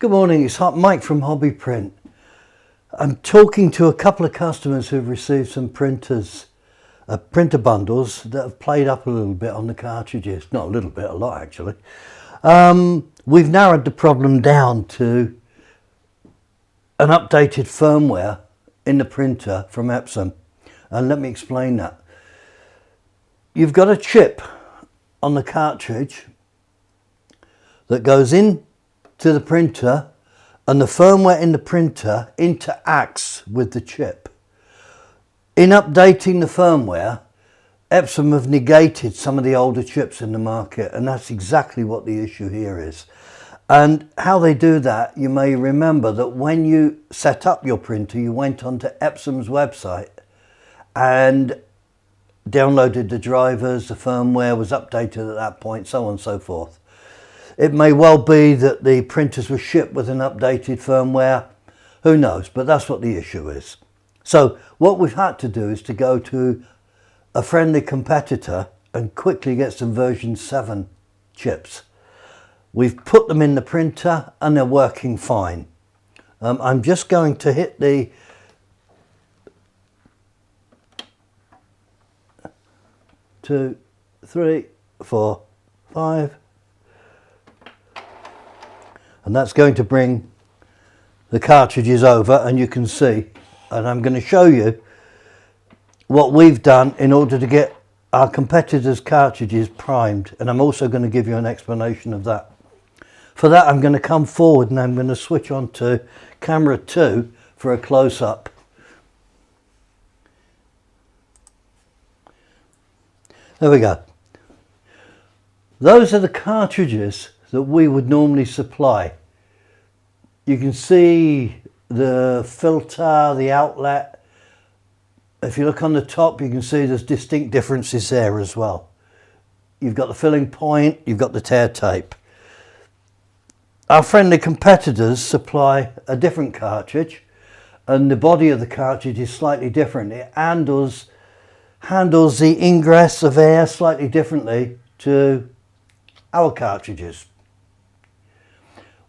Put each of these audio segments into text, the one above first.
Good morning, it's Mike from Hobby Print. I'm talking to a couple of customers who've received some printer bundles that have played up a little bit on the cartridges. Not a little bit, a lot actually. We've narrowed the problem down to an updated firmware in the printer from Epson. And let me explain that. You've got a chip on the cartridge that goes in to the printer, and the firmware in the printer interacts with the chip. In updating the firmware, Epson have negated some of the older chips in the market, and that's exactly what the issue here is. And how they do that, you may remember that when you set up your printer, you went onto Epson's website and downloaded the drivers, the firmware was updated at that point, so on and so forth. It may well be that the printers were shipped with an updated firmware, who knows, but that's what the issue is. So what we've had to do is to go to a friendly competitor and quickly get some version 7 chips. We've put them in the printer and they're working fine. I'm just going to hit the two, three, four, 5. And that's going to bring the cartridges over, and you can see, and I'm going to show you what we've done in order to get our competitors' cartridges primed, and I'm also going to give you an explanation of that. For that, I'm going to come forward and I'm going to switch on to camera 2 for a close-up. There we go. Those are the cartridges that we would normally supply. You can see the filter, the outlet. If you look on the top, you can see there's distinct differences there as well. You've got the filling point, you've got the tear tape. Our friendly competitors supply a different cartridge, and the body of the cartridge is slightly different. It handles the ingress of air slightly differently to our cartridges.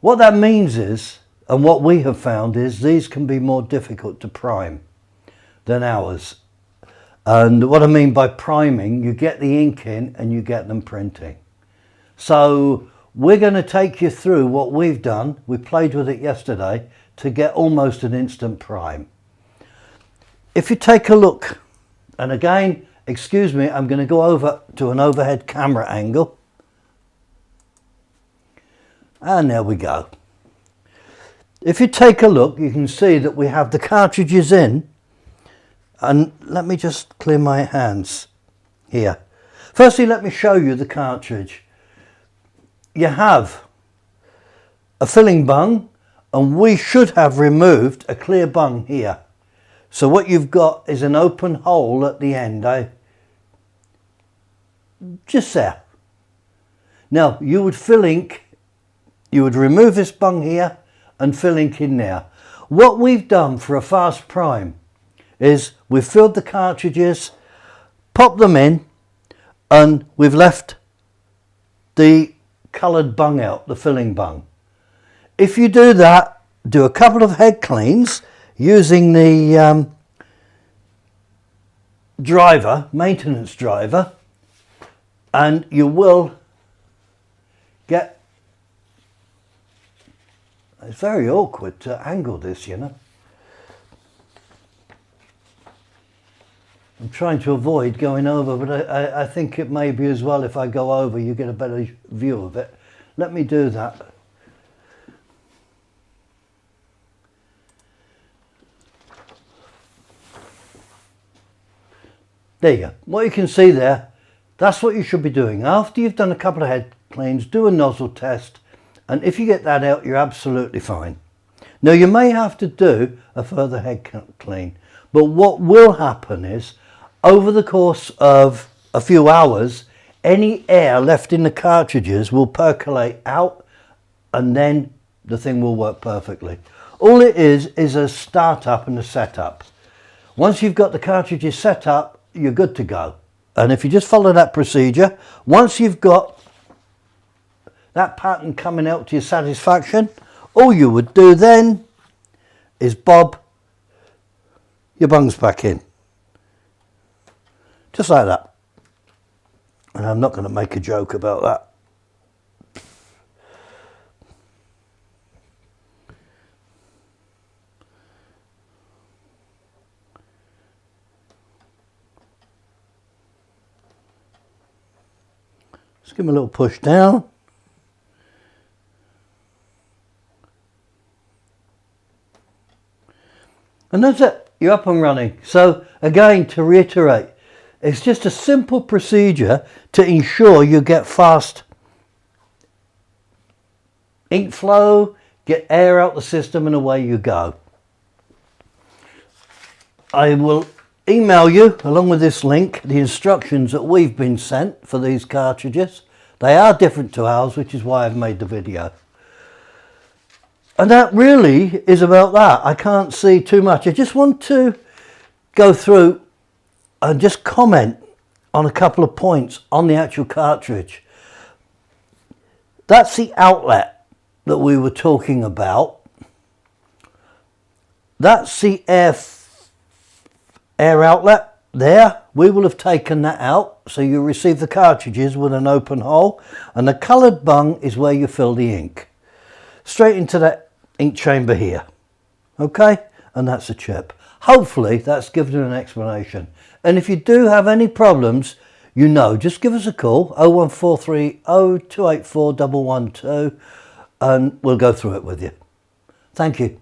What that means is, and what we have found is, these can be more difficult to prime than ours. And what I mean by priming, you get the ink in and you get them printing. So we're going to take you through what we've done. We played with it yesterday to get almost an instant prime. If you take a look, and again, excuse me, I'm going to go over to an overhead camera angle. And there we go. If you take a look, you can see that we have the cartridges in. And let me just clear my hands here. Firstly, let me show you the cartridge. You have a filling bung, and we should have removed a clear bung here. So what you've got is an open hole at the end, just there. Now, you would fill ink. You would remove this bung here and fill ink in there. What we've done for a fast prime is we've filled the cartridges, popped them in, and we've left the coloured bung out, the filling bung. If you do that, do a couple of head cleans using the maintenance driver, and you will get. It's very awkward to angle this, you know. I'm trying to avoid going over, but I think it may be as well if I go over, you get a better view of it. Let me do that. There you go. What you can see there, that's what you should be doing. After you've done a couple of head cleans, do a nozzle test. And if you get that out, you're absolutely fine. Now, you may have to do a further head clean, but what will happen is, over the course of a few hours, any air left in the cartridges will percolate out, and then the thing will work perfectly. All it is a startup and a setup. Once you've got the cartridges set up, you're good to go. And if you just follow that procedure, once you've got that pattern coming out to your satisfaction, All you would do then is bob your bungs back in. Just like that. And I'm not going to make a joke about that. Just give them a little push down. And that's it, you're up and running. So again, to reiterate, it's just a simple procedure to ensure you get fast ink flow, get air out the system, and away you go. I will email you, along with this link, the instructions that we've been sent for these cartridges. They are different to ours, which is why I've made the video. And that really is about that. I can't see too much. I just want to go through and just comment on a couple of points on the actual cartridge. That's the outlet that we were talking about. That's the air outlet there. We will have taken that out, so you receive the cartridges with an open hole, and the coloured bung is where you fill the ink. Straight into that ink chamber here. Okay, and that's a chip. Hopefully that's given you an explanation. And if you do have any problems, you know, just give us a call, 01430 284 112, and we'll go through it with you. Thank you.